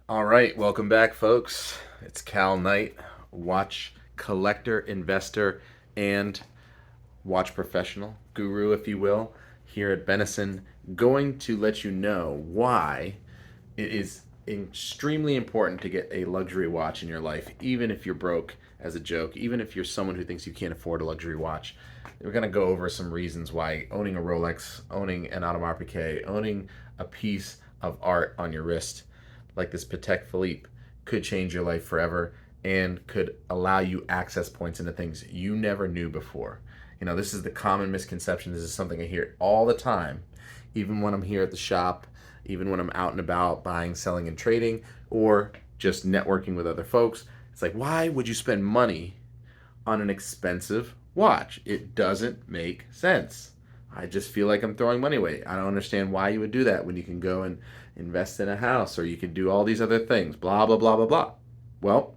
All right, welcome back, folks. It's Cal Knight, watch collector, investor, and watch professional, guru, if you will, here at Benison, going to let you know why it is extremely important to get a luxury watch in your life, even if you're broke as a joke, even if you're someone who thinks you can't afford a luxury watch. We're going to go over some reasons why owning a Rolex, owning an Audemars Piguet, owning a piece of art on your wrist like this Patek Philippe could change your life forever and could allow you access points into things you never knew before. This is the common misconception. This is something I hear all the time, even when I'm here at the shop, even when I'm out and about buying, selling, and trading, or just networking with other folks. It's like, why would you spend money on an expensive watch? It doesn't make sense. I just feel like I'm throwing money away. I don't understand why you would do that when you can go and invest in a house or you can do all these other things. Blah, blah, blah, blah, blah. Well,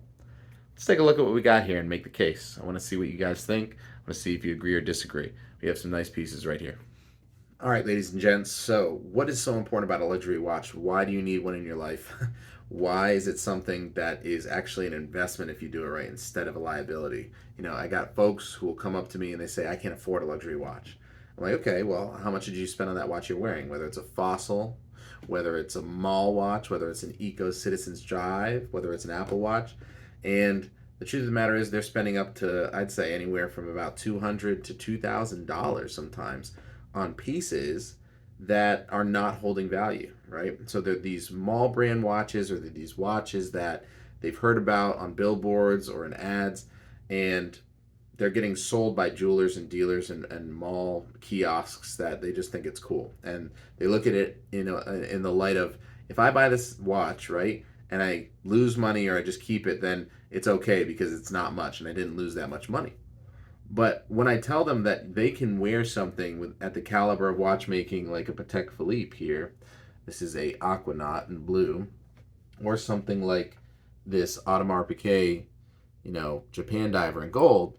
let's take a look at what we got here and make the case. I want to see what you guys think. I want to see if you agree or disagree. We have some nice pieces right here. All right, ladies and gents. So, what is so important about a luxury watch? Why do you need one in your life? Why is it something that is actually an investment if you do it right instead of a liability? I got folks who will come up to me and they say, I can't afford a luxury watch. I'm like, okay, well, how much did you spend on that watch you're wearing? Whether it's a Fossil, whether it's a mall watch, whether it's an Eco Citizens Drive, whether it's an Apple Watch. And the truth of the matter is they're spending up to, I'd say, anywhere from about $200 to $2,000 sometimes on pieces that are not holding value, right? So they're these mall brand watches, or they're these watches that they've heard about on billboards or in ads, and they're getting sold by jewelers and dealers and mall kiosks that they just think it's cool. And they look at it in the light of, if I buy this watch, right, and I lose money or I just keep it, then it's okay because it's not much and I didn't lose that much money. But when I tell them that they can wear something at the caliber of watchmaking like a Patek Philippe here, this is a Aquanaut in blue, or something like this Audemars Piguet, Japan diver in gold,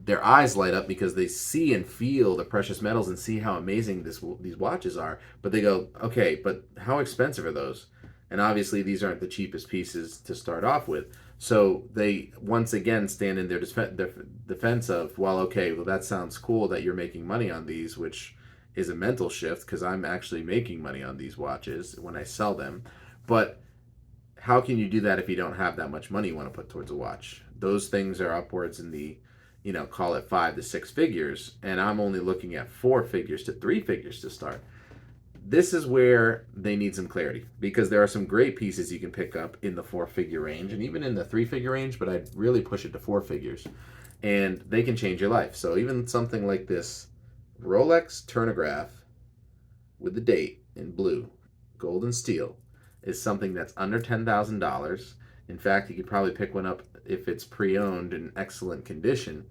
their eyes light up because they see and feel the precious metals and see how amazing these watches are. But they go, okay, but how expensive are those? And obviously, these aren't the cheapest pieces to start off with. So they once again stand in their defense of, well, okay, well, that sounds cool that you're making money on these, which is a mental shift because I'm actually making money on these watches when I sell them. But how can you do that if you don't have that much money you want to put towards a watch? Those things are upwards in the, call it 5 to 6 figures, and I'm only looking at 4 figures to 3 figures to start. This is where they need some clarity because there are some great pieces you can pick up in the 4 figure range and even in the 3 figure range, but I'd really push it to 4 figures, and they can change your life. So even something like this Rolex Turnograph with the date in blue, gold and steel, is something that's under $10,000. In fact, you could probably pick one up if it's pre-owned in excellent condition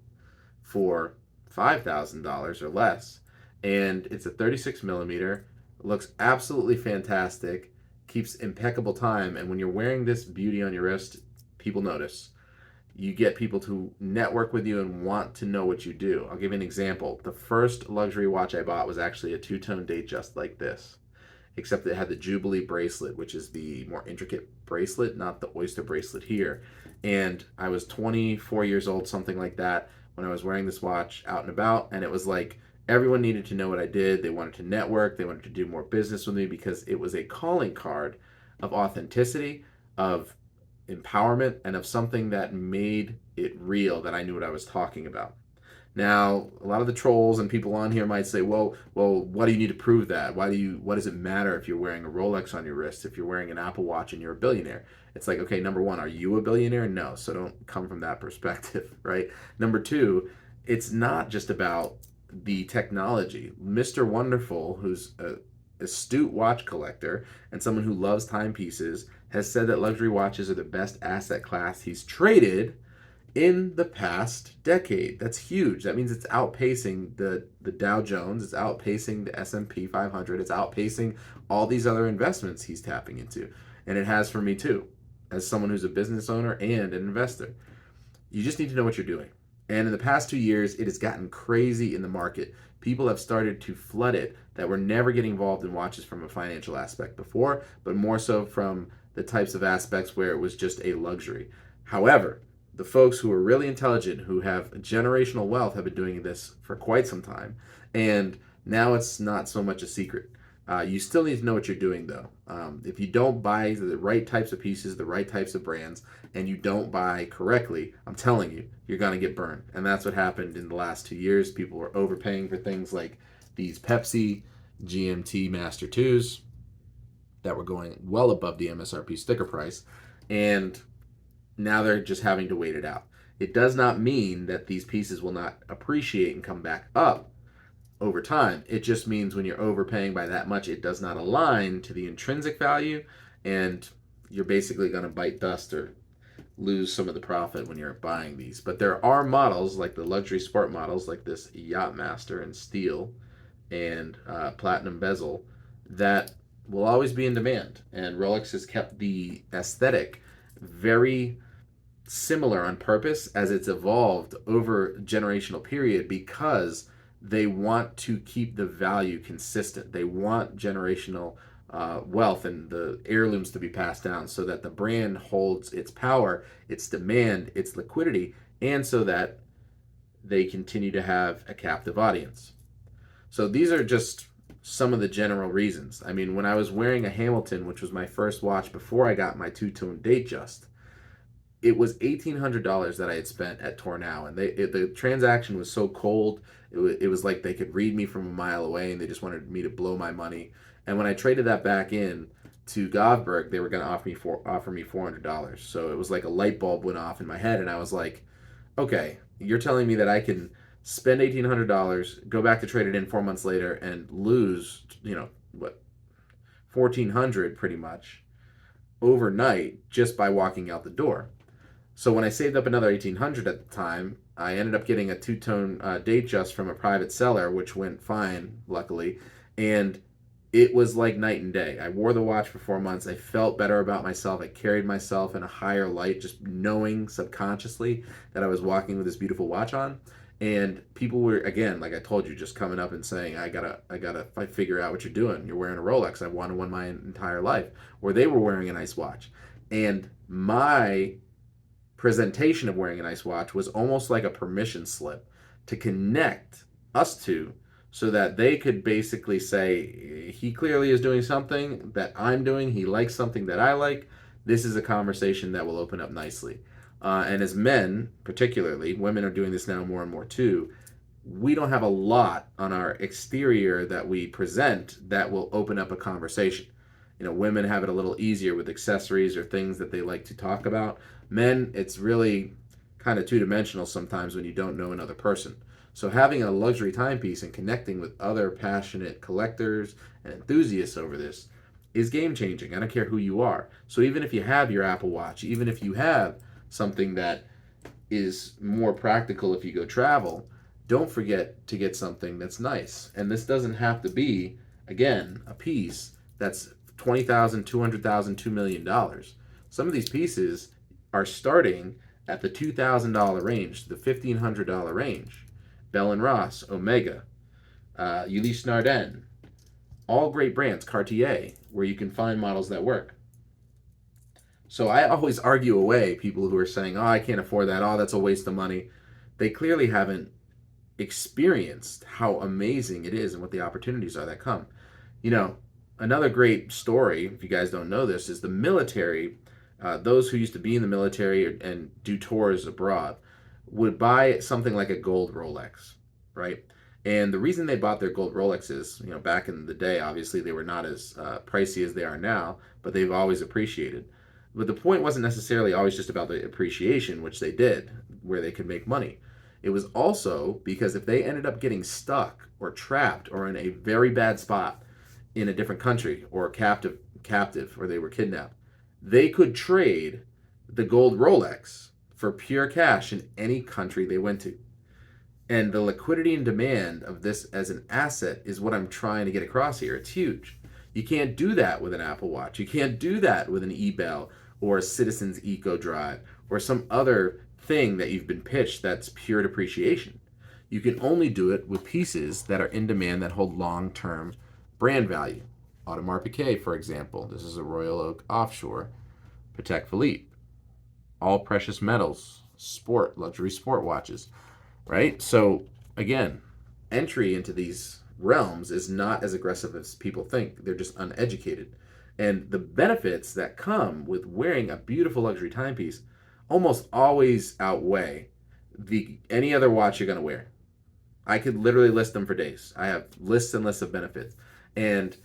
for $5,000 or less. And it's a 36 millimeter, looks absolutely fantastic, keeps impeccable time. And when you're wearing this beauty on your wrist, people notice. You get people to network with you and want to know what you do. I'll give you an example. The first luxury watch I bought was actually a two-tone date just like this, except it had the Jubilee bracelet, which is the more intricate bracelet, not the oyster bracelet here. And I was 24 years old, something like that, when I was wearing this watch out and about, and it was like everyone needed to know what I did. They wanted to network, they wanted to do more business with me because it was a calling card of authenticity, of empowerment, and of something that made it real, that I knew what I was talking about. Now, a lot of the trolls and people on here might say, well, what do you need to prove that? What does it matter if you're wearing a Rolex on your wrist, if you're wearing an Apple Watch and you're a billionaire? It's like, okay, number one, are you a billionaire? No, so don't come from that perspective, right? Number two, it's not just about the technology. Mr. Wonderful, who's a astute watch collector and someone who loves timepieces, has said that luxury watches are the best asset class he's traded in the past decade. That's huge. That means it's outpacing the Dow Jones, it's outpacing the S&P 500, it's outpacing all these other investments he's tapping into. And it has for me too, as someone who's a business owner and an investor. You just need to know what you're doing. And in the past 2 years, it has gotten crazy in the market. People have started to flood it that were never getting involved in watches from a financial aspect before, but more so from the types of aspects where it was just a luxury. However, the folks who are really intelligent, who have generational wealth, have been doing this for quite some time. And now it's not so much a secret. You still need to know what you're doing, though. If you don't buy the right types of pieces, the right types of brands, and you don't buy correctly, I'm telling you, you're going to get burned. And that's what happened in the last 2 years. People were overpaying for things like these Pepsi GMT Master 2s that were going well above the MSRP sticker price. And now they're just having to wait it out. It does not mean that these pieces will not appreciate and come back up over time. It just means when you're overpaying by that much, it does not align to the intrinsic value, and you're basically going to bite dust or lose some of the profit when you're buying these. But there are models like the luxury sport models, like this Yachtmaster in steel and platinum bezel, that will always be in demand. And Rolex has kept the aesthetic very similar on purpose as it's evolved over a generational period, because they want to keep the value consistent. They want generational wealth and the heirlooms to be passed down so that the brand holds its power, its demand, its liquidity, and so that they continue to have a captive audience. So these are just some of the general reasons. I mean, when I was wearing a Hamilton, which was my first watch before I got my two-tone Datejust, it was $1,800 that I had spent at Tornow, and the transaction was so cold. It was like they could read me from a mile away, and they just wanted me to blow my money. And when I traded that back in to Govberg, they were going to offer me $400. So it was like a light bulb went off in my head, and I was like, okay, you're telling me that I can spend $1,800, go back to trade it in 4 months later, and lose, what, 1,400 pretty much overnight just by walking out the door. So when I saved up another $1,800 at the time, I ended up getting a two-tone Datejust from a private seller, which went fine, luckily. And it was like night and day. I wore the watch for 4 months. I felt better about myself. I carried myself in a higher light, just knowing subconsciously that I was walking with this beautiful watch on. And people were, again, like I told you, just coming up and saying, I gotta figure out what you're doing. You're wearing a Rolex. I've wanted one my entire life. Or they were wearing a nice watch. And my presentation of wearing a nice watch was almost like a permission slip to connect us two, so that they could basically say, he clearly is doing something that I'm doing. He likes something that I like. This is a conversation that will open up nicely. And as men, particularly, women are doing this now more and more too. We don't have a lot on our exterior that we present that will open up a conversation. Women have it a little easier with accessories or things that they like to talk about. Men, it's really kind of two-dimensional sometimes when you don't know another person. So having a luxury timepiece and connecting with other passionate collectors and enthusiasts over this is game-changing. I don't care who you are. So even if you have your Apple Watch, even if you have something that is more practical if you go travel, don't forget to get something that's nice. And this doesn't have to be, again, a piece that's $20,000, $200,000, $2 million. Some of these pieces are starting at the $2,000 range, the $1,500 range. Bell & Ross, Omega, Ulysse Nardin, all great brands, Cartier, where you can find models that work. So I always argue away people who are saying, oh, I can't afford that, oh, that's a waste of money. They clearly haven't experienced how amazing it is and what the opportunities are that come. Another great story, if you guys don't know this, is the military. Those who used to be in the military and do tours abroad would buy something like a gold Rolex, right? And the reason they bought their gold Rolexes, back in the day, obviously they were not as pricey as they are now, but they've always appreciated. But the point wasn't necessarily always just about the appreciation, which they did, where they could make money. It was also because if they ended up getting stuck or trapped or in a very bad spot in a different country or captive, or they were kidnapped, they could trade the gold Rolex for pure cash in any country they went to. And the liquidity and demand of this as an asset is what I'm trying to get across here. It's huge. You can't do that with an Apple Watch. You can't do that with an eBell or a Citizens Eco Drive or some other thing that you've been pitched that's pure depreciation. You can only do it with pieces that are in demand that hold long-term brand value. Audemars Piguet, for example. This is a Royal Oak Offshore. Patek Philippe, all precious metals, sport, luxury sport watches, right? So again, entry into these realms is not as aggressive as people think. They're just uneducated. And the benefits that come with wearing a beautiful luxury timepiece almost always outweigh the any other watch you're going to wear. I could literally list them for days. I have lists and lists of benefits. And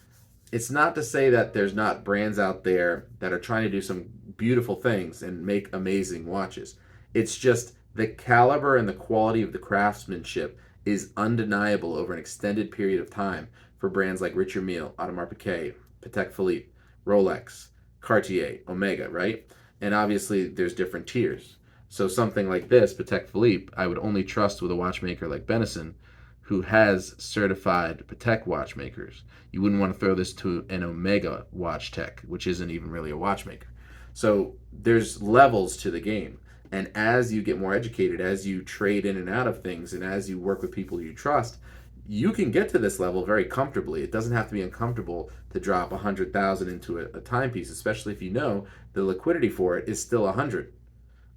it's not to say that there's not brands out there that are trying to do some beautiful things and make amazing watches. It's just the caliber and the quality of the craftsmanship is undeniable over an extended period of time for brands like Richard Mille, Audemars Piguet, Patek Philippe, Rolex, Cartier, Omega, right? And obviously there's different tiers. So something like this, Patek Philippe, I would only trust with a watchmaker like Benison, who has certified Patek watchmakers. You wouldn't want to throw this to an Omega watch tech, which isn't even really a watchmaker. So there's levels to the game. And as you get more educated, as you trade in and out of things, and as you work with people you trust, you can get to this level very comfortably. It doesn't have to be uncomfortable to drop 100,000 into a timepiece, especially if you know the liquidity for it is still 100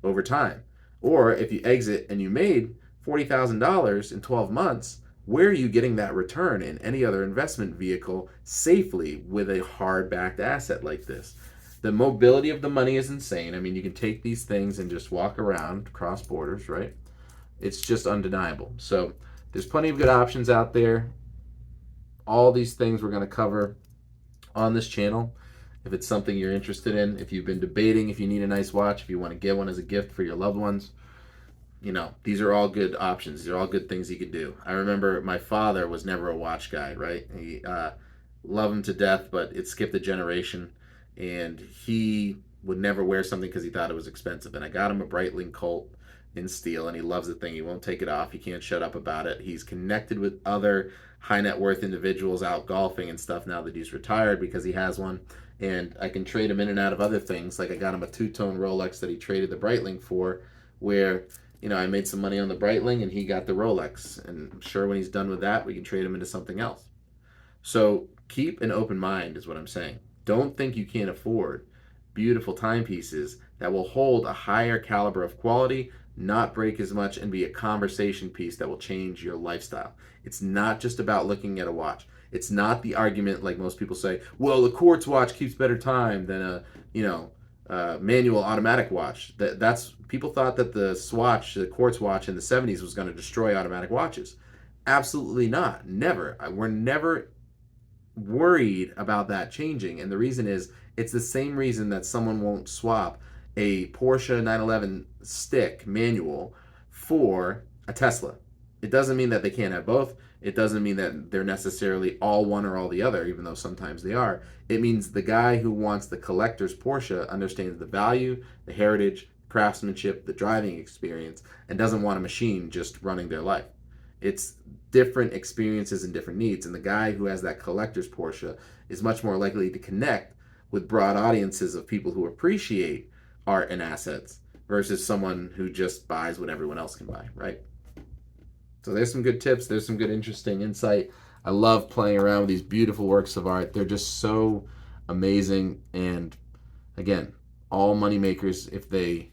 over time. Or if you exit and you made $40,000 in 12 months, where are you getting that return in any other investment vehicle safely with a hard-backed asset like this? The mobility of the money is insane. I mean, you can take these things and just walk around, cross borders, right? It's just undeniable. So there's plenty of good options out there. All these things we're going to cover on this channel. If it's something you're interested in, if you've been debating, if you need a nice watch, if you want to get one as a gift for your loved ones, these are all good options. These are all good things you can do. I remember my father was never a watch guy, right? He loved him to death, but it skipped a generation, and he would never wear something because he thought it was expensive. And I got him a Breitling Colt in steel, and he loves the thing. He won't take it off. He can't shut up about it. He's connected with other high net worth individuals out golfing and stuff now that he's retired because he has one. And I can trade him in and out of other things. Like I got him a two-tone Rolex that he traded the Breitling for, where I made some money on the Breitling and he got the Rolex. And I'm sure when he's done with that, we can trade him into something else. So keep an open mind is what I'm saying. Don't think you can't afford beautiful timepieces that will hold a higher caliber of quality, not break as much, and be a conversation piece that will change your lifestyle. It's not just about looking at a watch. It's not the argument like most people say, well, a quartz watch keeps better time than a manual automatic watch. That's people thought that the quartz watch in the 70s was going to destroy automatic watches. Absolutely not. Never. We're never worried about that changing. And the reason is it's the same reason that someone won't swap a Porsche 911 stick manual for a Tesla. It doesn't mean that they can't have both. It doesn't mean that they're necessarily all one or all the other, even though sometimes they are. It means the guy who wants the collector's Porsche understands the value, the heritage, craftsmanship, the driving experience, and doesn't want a machine just running their life. It's different experiences and different needs. And the guy who has that collector's Porsche is much more likely to connect with broad audiences of people who appreciate art and assets versus someone who just buys what everyone else can buy, right? So there's some good tips. There's some good interesting insight. I love playing around with these beautiful works of art. They're just so amazing. And again, all money makers if they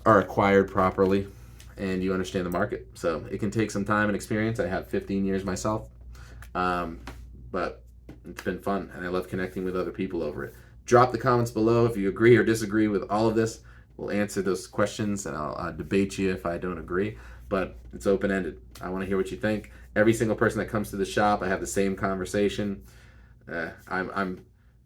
are acquired properly and you understand the market. So it can take some time and experience. I have 15 years myself, but it's been fun, and I love connecting with other people over it. Drop the comments below if you agree or disagree with all of this. We'll answer those questions, and I'll debate you if I don't agree, but it's open-ended. I want to hear what you think. Every single person that comes to the shop, I have the same conversation. I'm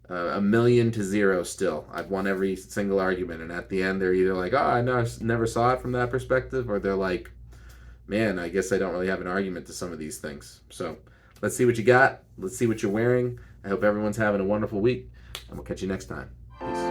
1,000,000 to 0 still. I've won every single argument, and at the end they're either like, oh, I never saw it from that perspective, or they're like, man, I guess I don't really have an argument to some of these things. So let's see what you got. Let's see what you're wearing. I hope everyone's having a wonderful week, and we'll catch you next time. Peace.